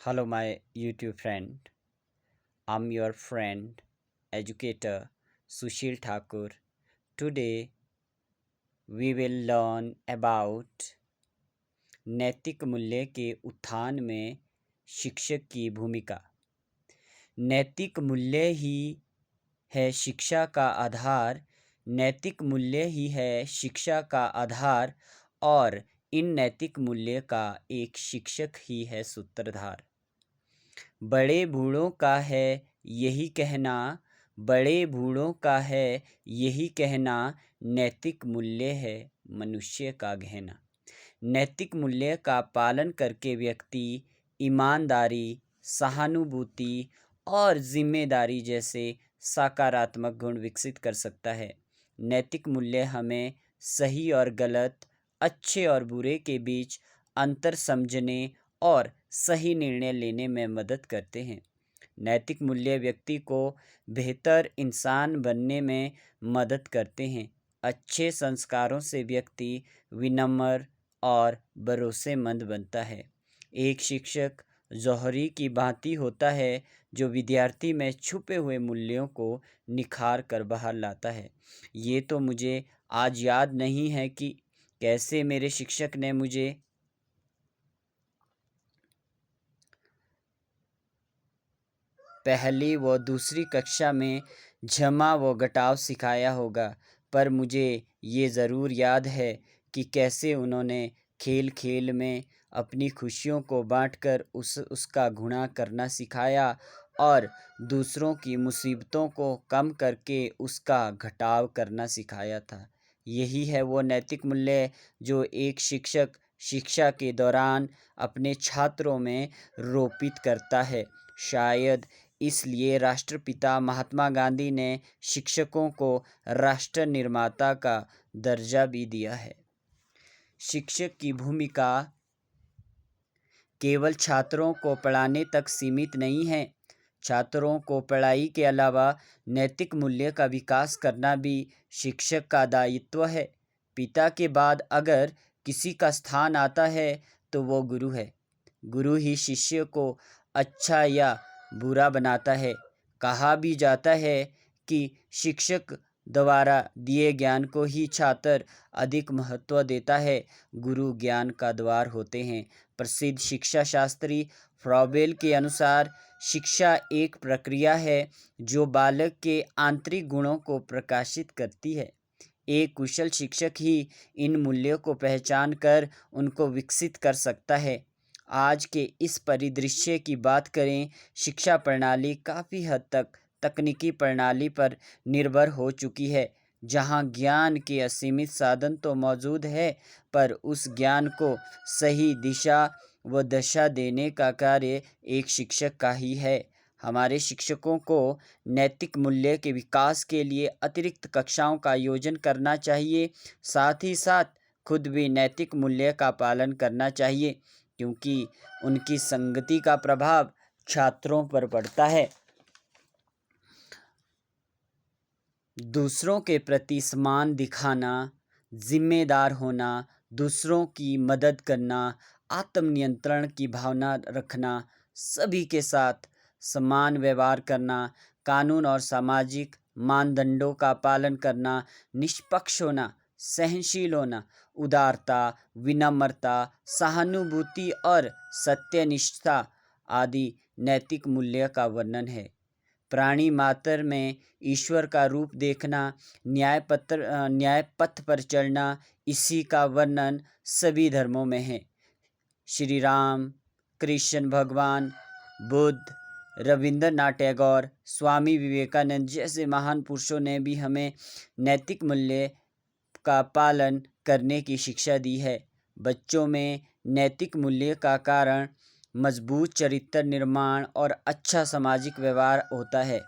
Hello, my YouTube friend. I'm your friend, educator Sushil Thakur. Today, we will learn about नैतिक मूल्य के उत्थान में शिक्षक की भूमिका। नैतिक मूल्य ही है शिक्षा का आधार। नैतिक मूल्य ही है शिक्षा का आधार और इन नैतिक मूल्य का एक शिक्षक ही है सूत्रधार। बड़े बूढ़ों का है यही कहना, बड़े बूढ़ों का है यही कहना, नैतिक मूल्य है मनुष्य का गहना। नैतिक मूल्य का पालन करके व्यक्ति ईमानदारी, सहानुभूति और जिम्मेदारी जैसे सकारात्मक गुण विकसित कर सकता है। नैतिक मूल्य हमें सही और गलत, अच्छे और बुरे के बीच अंतर समझने और सही निर्णय लेने में मदद करते हैं। नैतिक मूल्य व्यक्ति को बेहतर इंसान बनने में मदद करते हैं। अच्छे संस्कारों से व्यक्ति विनम्र और भरोसेमंद बनता है। एक शिक्षक जौहरी की भांति होता है जो विद्यार्थी में छुपे हुए मूल्यों को निखार कर बाहर लाता है। ये तो मुझे आज याद नहीं है कि कैसे मेरे शिक्षक ने मुझे पहली व दूसरी कक्षा में जमा व घटाव सिखाया होगा, पर मुझे ये ज़रूर याद है कि कैसे उन्होंने खेल खेल में अपनी खुशियों को बांटकर उसका गुणा करना सिखाया और दूसरों की मुसीबतों को कम करके उसका घटाव करना सिखाया था। यही है वो नैतिक मूल्य जो एक शिक्षक शिक्षा के दौरान अपने छात्रों में रोपित करता है। शायद इसलिए राष्ट्रपिता महात्मा गांधी ने शिक्षकों को राष्ट्र निर्माता का दर्जा भी दिया है। शिक्षक की भूमिका केवल छात्रों को पढ़ाने तक सीमित नहीं है। छात्रों को पढ़ाई के अलावा नैतिक मूल्य का विकास करना भी शिक्षक का दायित्व है। पिता के बाद अगर किसी का स्थान आता है तो वो गुरु है। गुरु ही शिष्य को अच्छा या बुरा बनाता है। कहा भी जाता है कि शिक्षक द्वारा दिए ज्ञान को ही छात्र अधिक महत्व देता है। गुरु ज्ञान का द्वार होते हैं। प्रसिद्ध शिक्षा शास्त्री फ्रॉबेल के अनुसार शिक्षा एक प्रक्रिया है जो बालक के आंतरिक गुणों को प्रकाशित करती है। एक कुशल शिक्षक ही इन मूल्यों को पहचान कर उनको विकसित कर सकता है। आज के इस परिदृश्य की बात करें, शिक्षा प्रणाली काफ़ी हद तक तकनीकी प्रणाली पर निर्भर हो चुकी है, जहां ज्ञान के असीमित साधन तो मौजूद है, पर उस ज्ञान को सही दिशा व दशा देने का कार्य एक शिक्षक का ही है। हमारे शिक्षकों को नैतिक मूल्य के विकास के लिए अतिरिक्त कक्षाओं का आयोजन करना चाहिए। साथ ही साथ खुद भी नैतिक मूल्य का पालन करना चाहिए, क्योंकि उनकी संगति का प्रभाव छात्रों पर पड़ता है। दूसरों के प्रति सम्मान दिखाना, जिम्मेदार होना, दूसरों की मदद करना, आत्मनियंत्रण की भावना रखना, सभी के साथ समान व्यवहार करना, कानून और सामाजिक मानदंडों का पालन करना, निष्पक्ष होना, सहनशील होना, उदारता, विनम्रता, सहानुभूति और सत्यनिष्ठा आदि नैतिक मूल्य का वर्णन है। प्राणी मात्र में ईश्वर का रूप देखना, न्याय पथ पर चलना, इसी का वर्णन सभी धर्मों में है। श्री राम, कृष्ण भगवान, बुद्ध, रविंद्रनाथ टैगोर, स्वामी विवेकानंद जैसे महान पुरुषों ने भी हमें नैतिक मूल्य का पालन करने की शिक्षा दी है। बच्चों में नैतिक मूल्य का कारण मजबूत चरित्र निर्माण और अच्छा सामाजिक व्यवहार होता है।